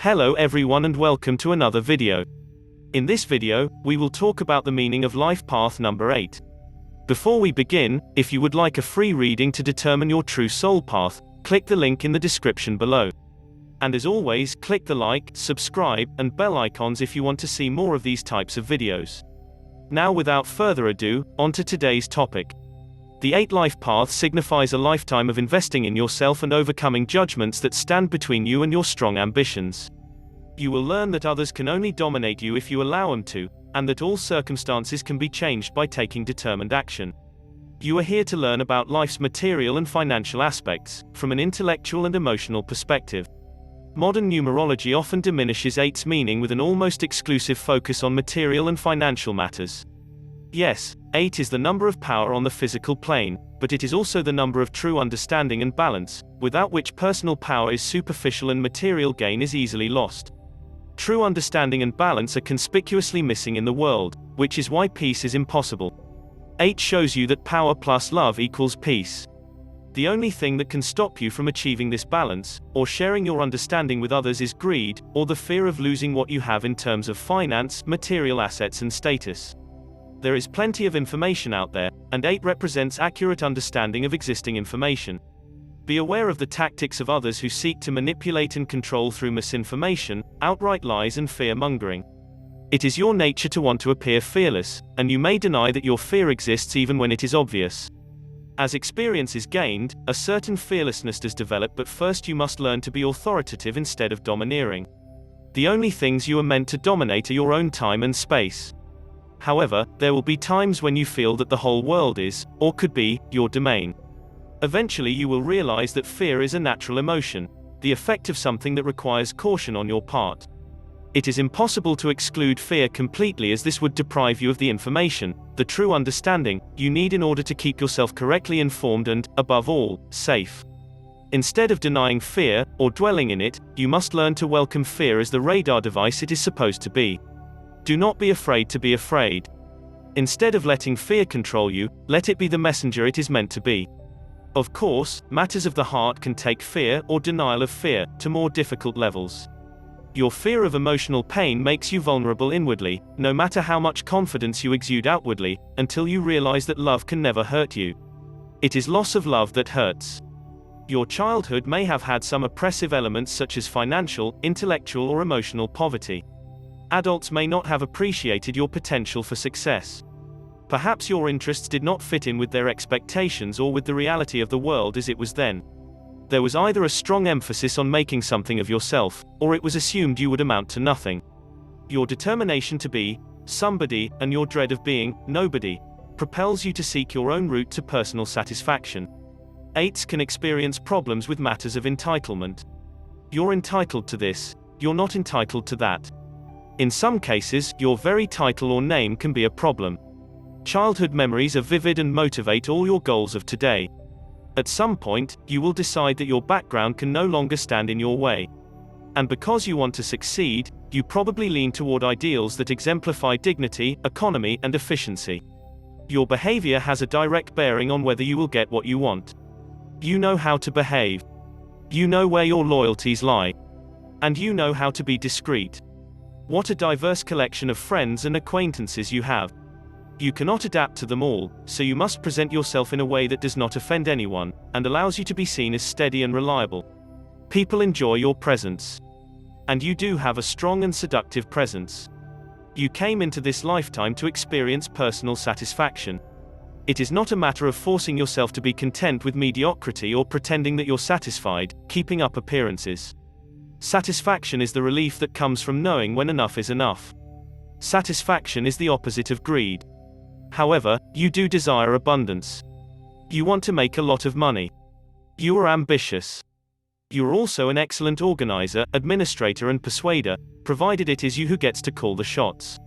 Hello everyone and welcome to another video. In this video, we will talk about the meaning of life path number 8. Before we begin, if you would like a free reading to determine your true soul path, click the link in the description below. And as always, click the like, subscribe, and bell icons if you want to see more of these types of videos. Now without further ado, on to today's topic. The 8 life path signifies a lifetime of investing in yourself and overcoming judgments that stand between you and your strong ambitions. You will learn that others can only dominate you if you allow them to, and that all circumstances can be changed by taking determined action. You are here to learn about life's material and financial aspects, from an intellectual and emotional perspective. Modern numerology often diminishes 8's meaning with an almost exclusive focus on material and financial matters. Yes, 8 is the number of power on the physical plane, but it is also the number of true understanding and balance, without which personal power is superficial and material gain is easily lost. True understanding and balance are conspicuously missing in the world, which is why peace is impossible. 8 shows you that power plus love equals peace. The only thing that can stop you from achieving this balance, or sharing your understanding with others, is greed, or the fear of losing what you have in terms of finance, material assets and status. There is plenty of information out there, and 8 represents accurate understanding of existing information. Be aware of the tactics of others who seek to manipulate and control through misinformation, outright lies and fear-mongering. It is your nature to want to appear fearless, and you may deny that your fear exists even when it is obvious. As experience is gained, a certain fearlessness does develop, but first you must learn to be authoritative instead of domineering. The only things you are meant to dominate are your own time and space. However, there will be times when you feel that the whole world is, or could be, your domain. Eventually you will realize that fear is a natural emotion, the effect of something that requires caution on your part. It is impossible to exclude fear completely, as this would deprive you of the information, the true understanding, you need in order to keep yourself correctly informed and, above all, safe. Instead of denying fear, or dwelling in it, you must learn to welcome fear as the radar device it is supposed to be. Do not be afraid to be afraid. Instead of letting fear control you, let it be the messenger it is meant to be. Of course, matters of the heart can take fear, or denial of fear, to more difficult levels. Your fear of emotional pain makes you vulnerable inwardly, no matter how much confidence you exude outwardly, until you realize that love can never hurt you. It is loss of love that hurts. Your childhood may have had some oppressive elements such as financial, intellectual or emotional poverty. Adults may not have appreciated your potential for success. Perhaps your interests did not fit in with their expectations or with the reality of the world as it was then. There was either a strong emphasis on making something of yourself, or it was assumed you would amount to nothing. Your determination to be somebody, and your dread of being nobody, propels you to seek your own route to personal satisfaction. 8s can experience problems with matters of entitlement. You're entitled to this, you're not entitled to that. In some cases, your very title or name can be a problem. Childhood memories are vivid and motivate all your goals of today. At some point, you will decide that your background can no longer stand in your way. And because you want to succeed, you probably lean toward ideals that exemplify dignity, economy, and efficiency. Your behavior has a direct bearing on whether you will get what you want. You know how to behave. You know where your loyalties lie. And you know how to be discreet. What a diverse collection of friends and acquaintances you have. You cannot adapt to them all, so you must present yourself in a way that does not offend anyone, and allows you to be seen as steady and reliable. People enjoy your presence. And you do have a strong and seductive presence. You came into this lifetime to experience personal satisfaction. It is not a matter of forcing yourself to be content with mediocrity or pretending that you're satisfied, keeping up appearances. Satisfaction is the relief that comes from knowing when enough is enough. Satisfaction is the opposite of greed. However, you do desire abundance. You want to make a lot of money. You are ambitious. You are also an excellent organizer, administrator and persuader, provided it is you who gets to call the shots.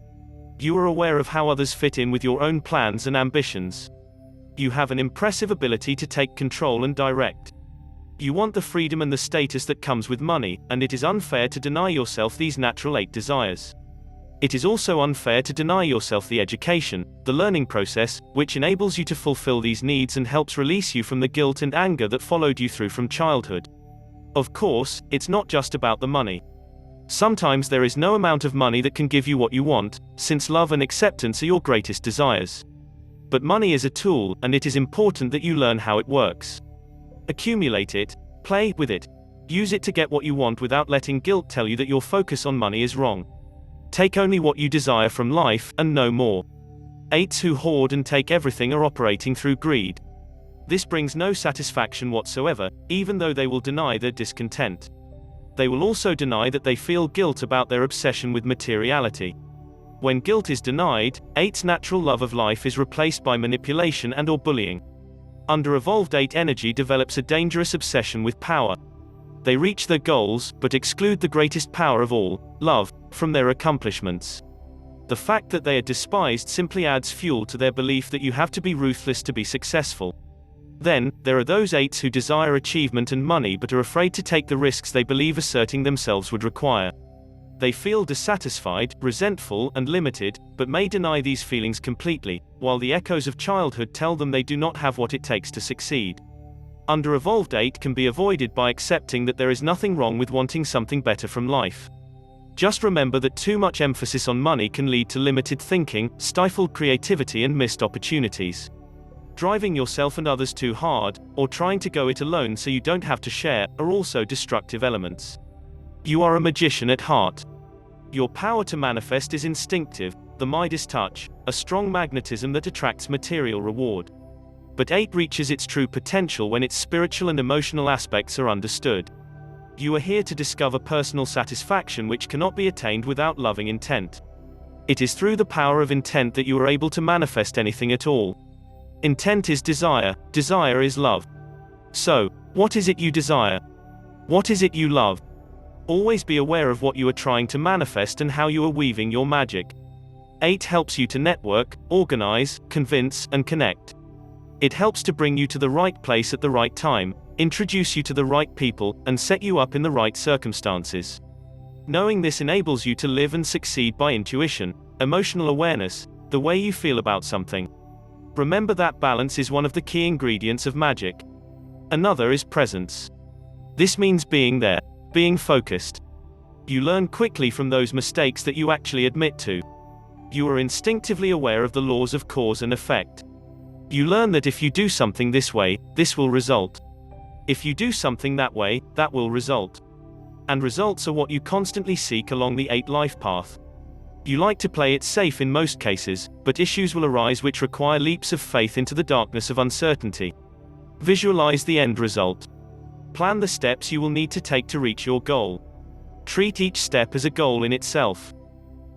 You are aware of how others fit in with your own plans and ambitions. You have an impressive ability to take control and direct. You want the freedom and the status that comes with money, and it is unfair to deny yourself these natural 8 desires. It is also unfair to deny yourself the education, the learning process, which enables you to fulfill these needs and helps release you from the guilt and anger that followed you through from childhood. Of course, it's not just about the money. Sometimes there is no amount of money that can give you what you want, since love and acceptance are your greatest desires. But money is a tool, and it is important that you learn how it works. Accumulate it, play with it. Use it to get what you want without letting guilt tell you that your focus on money is wrong. Take only what you desire from life, and no more. 8s who hoard and take everything are operating through greed. This brings no satisfaction whatsoever, even though they will deny their discontent. They will also deny that they feel guilt about their obsession with materiality. When guilt is denied, 8's natural love of life is replaced by manipulation and/or bullying. Under-evolved 8 energy develops a dangerous obsession with power. They reach their goals, but exclude the greatest power of all, love, from their accomplishments. The fact that they are despised simply adds fuel to their belief that you have to be ruthless to be successful. Then, there are those 8s who desire achievement and money but are afraid to take the risks they believe asserting themselves would require. They feel dissatisfied, resentful, and limited, but may deny these feelings completely, while the echoes of childhood tell them they do not have what it takes to succeed. Under-evolved 8 can be avoided by accepting that there is nothing wrong with wanting something better from life. Just remember that too much emphasis on money can lead to limited thinking, stifled creativity, and missed opportunities. Driving yourself and others too hard, or trying to go it alone so you don't have to share, are also destructive elements. You are a magician at heart. Your power to manifest is instinctive, the Midas touch, a strong magnetism that attracts material reward. But 8 reaches its true potential when its spiritual and emotional aspects are understood. You are here to discover personal satisfaction which cannot be attained without loving intent. It is through the power of intent that you are able to manifest anything at all. Intent is desire, desire is love. So, what is it you desire? What is it you love? Always be aware of what you are trying to manifest and how you are weaving your magic. 8 helps you to network, organize, convince, and connect. It helps to bring you to the right place at the right time, introduce you to the right people, and set you up in the right circumstances. Knowing this enables you to live and succeed by intuition, emotional awareness, the way you feel about something. Remember that balance is one of the key ingredients of magic. Another is presence. This means being there, being focused. You learn quickly from those mistakes that you actually admit to. You are instinctively aware of the laws of cause and effect. You learn that if you do something this way, this will result. If you do something that way, that will result. And results are what you constantly seek along the 8 life path. You like to play it safe in most cases, but issues will arise which require leaps of faith into the darkness of uncertainty. Visualize the end result. Plan the steps you will need to take to reach your goal. Treat each step as a goal in itself.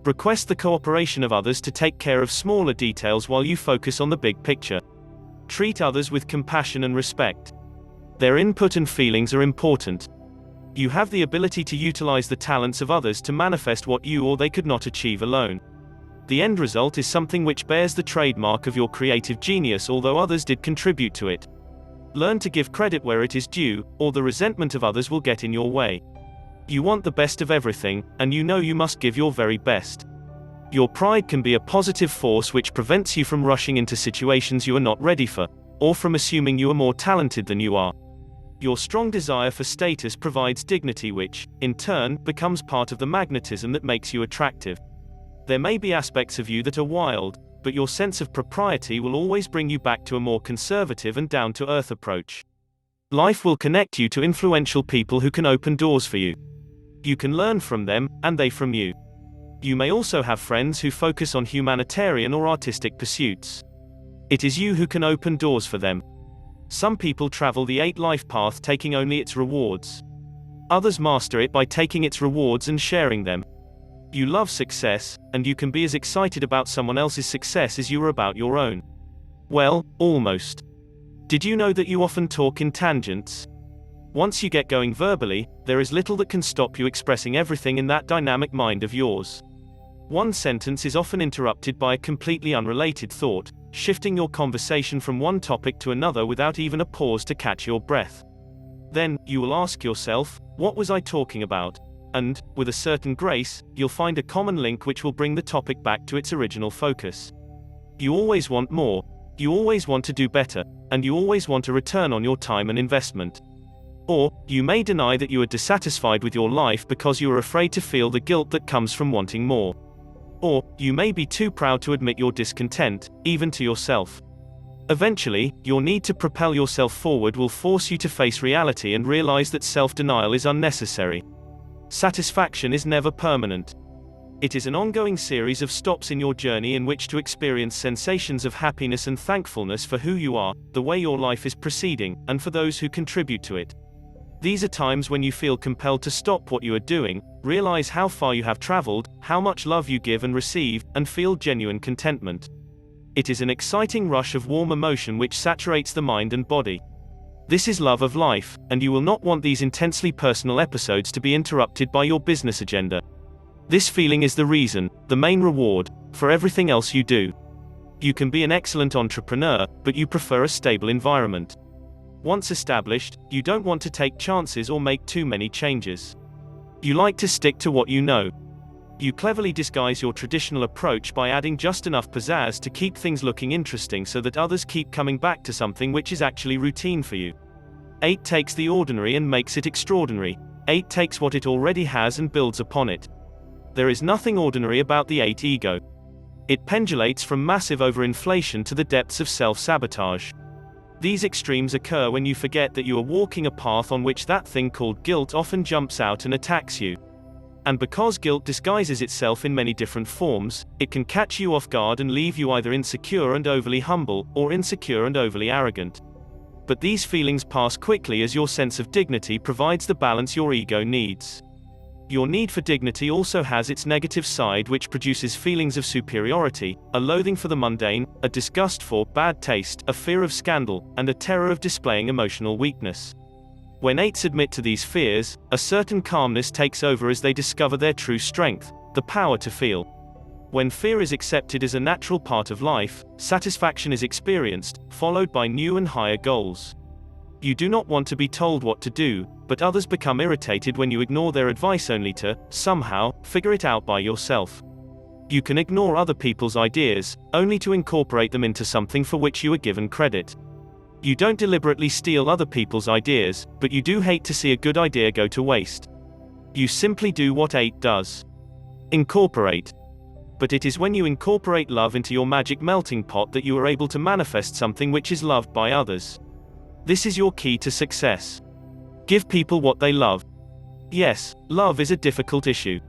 Request the cooperation of others to take care of smaller details while you focus on the big picture. Treat others with compassion and respect. Their input and feelings are important. You have the ability to utilize the talents of others to manifest what you or they could not achieve alone. The end result is something which bears the trademark of your creative genius, although others did contribute to it. Learn to give credit where it is due, or the resentment of others will get in your way. You want the best of everything, and you know you must give your very best. Your pride can be a positive force which prevents you from rushing into situations you are not ready for, or from assuming you are more talented than you are. Your strong desire for status provides dignity which, in turn, becomes part of the magnetism that makes you attractive. There may be aspects of you that are wild, but your sense of propriety will always bring you back to a more conservative and down-to-earth approach. Life will connect you to influential people who can open doors for you. You can learn from them, and they from you. You may also have friends who focus on humanitarian or artistic pursuits. It is you who can open doors for them. Some people travel the 8 life path taking only its rewards. Others master it by taking its rewards and sharing them. You love success, and you can be as excited about someone else's success as you are about your own. Well, almost. Did you know that you often talk in tangents? Once you get going verbally, there is little that can stop you expressing everything in that dynamic mind of yours. One sentence is often interrupted by a completely unrelated thought, shifting your conversation from one topic to another without even a pause to catch your breath. Then, you will ask yourself, what was I talking about? And, with a certain grace, you'll find a common link which will bring the topic back to its original focus. You always want more, you always want to do better, and you always want a return on your time and investment. Or, you may deny that you are dissatisfied with your life because you are afraid to feel the guilt that comes from wanting more. Or, you may be too proud to admit your discontent, even to yourself. Eventually, your need to propel yourself forward will force you to face reality and realize that self-denial is unnecessary. Satisfaction is never permanent. It is an ongoing series of stops in your journey in which to experience sensations of happiness and thankfulness for who you are, the way your life is proceeding, and for those who contribute to it. These are times when you feel compelled to stop what you are doing, realize how far you have traveled, how much love you give and receive, and feel genuine contentment. It is an exciting rush of warm emotion which saturates the mind and body. This is love of life, and you will not want these intensely personal episodes to be interrupted by your business agenda. This feeling is the reason, the main reward, for everything else you do. You can be an excellent entrepreneur, but you prefer a stable environment. Once established, you don't want to take chances or make too many changes. You like to stick to what you know. You cleverly disguise your traditional approach by adding just enough pizzazz to keep things looking interesting so that others keep coming back to something which is actually routine for you. 8 takes the ordinary and makes it extraordinary. 8 takes what it already has and builds upon it. There is nothing ordinary about the 8 ego. It pendulates from massive overinflation to the depths of self-sabotage. These extremes occur when you forget that you are walking a path on which that thing called guilt often jumps out and attacks you. And because guilt disguises itself in many different forms, it can catch you off guard and leave you either insecure and overly humble, or insecure and overly arrogant. But these feelings pass quickly as your sense of dignity provides the balance your ego needs. Your need for dignity also has its negative side, which produces feelings of superiority, a loathing for the mundane, a disgust for bad taste, a fear of scandal, and a terror of displaying emotional weakness. When 8s admit to these fears, a certain calmness takes over as they discover their true strength, the power to feel. When fear is accepted as a natural part of life, satisfaction is experienced, followed by new and higher goals. You do not want to be told what to do, but others become irritated when you ignore their advice only to, somehow, figure it out by yourself. You can ignore other people's ideas, only to incorporate them into something for which you are given credit. You don't deliberately steal other people's ideas, but you do hate to see a good idea go to waste. You simply do what 8 does. Incorporate. But it is when you incorporate love into your magic melting pot that you are able to manifest something which is loved by others. This is your key to success. Give people what they love. Yes, love is a difficult issue.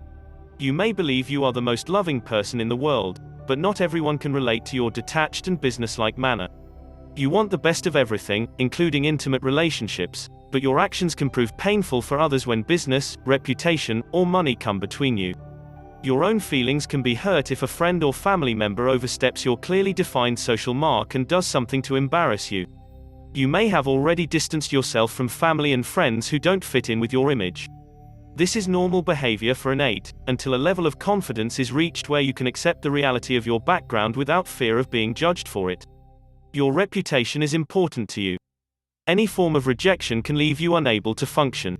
You may believe you are the most loving person in the world, but not everyone can relate to your detached and businesslike manner. You want the best of everything, including intimate relationships, but your actions can prove painful for others when business, reputation, or money come between you. Your own feelings can be hurt if a friend or family member oversteps your clearly defined social mark and does something to embarrass you. You may have already distanced yourself from family and friends who don't fit in with your image. This is normal behavior for an 8, until a level of confidence is reached where you can accept the reality of your background without fear of being judged for it. Your reputation is important to you. Any form of rejection can leave you unable to function.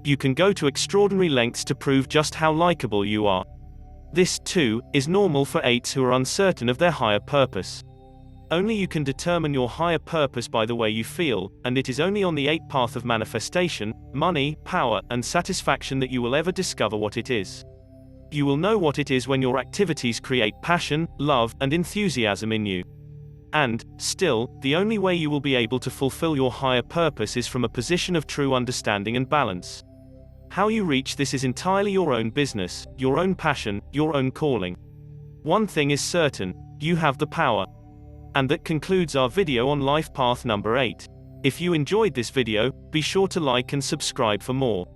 You can go to extraordinary lengths to prove just how likable you are. This, too, is normal for 8s who are uncertain of their higher purpose. Only you can determine your higher purpose by the way you feel, and it is only on the 8 path of manifestation, money, power, and satisfaction that you will ever discover what it is. You will know what it is when your activities create passion, love, and enthusiasm in you. And, still, the only way you will be able to fulfill your higher purpose is from a position of true understanding and balance. How you reach this is entirely your own business, your own passion, your own calling. One thing is certain, you have the power. And that concludes our video on life path number 8. If you enjoyed this video, be sure to like and subscribe for more.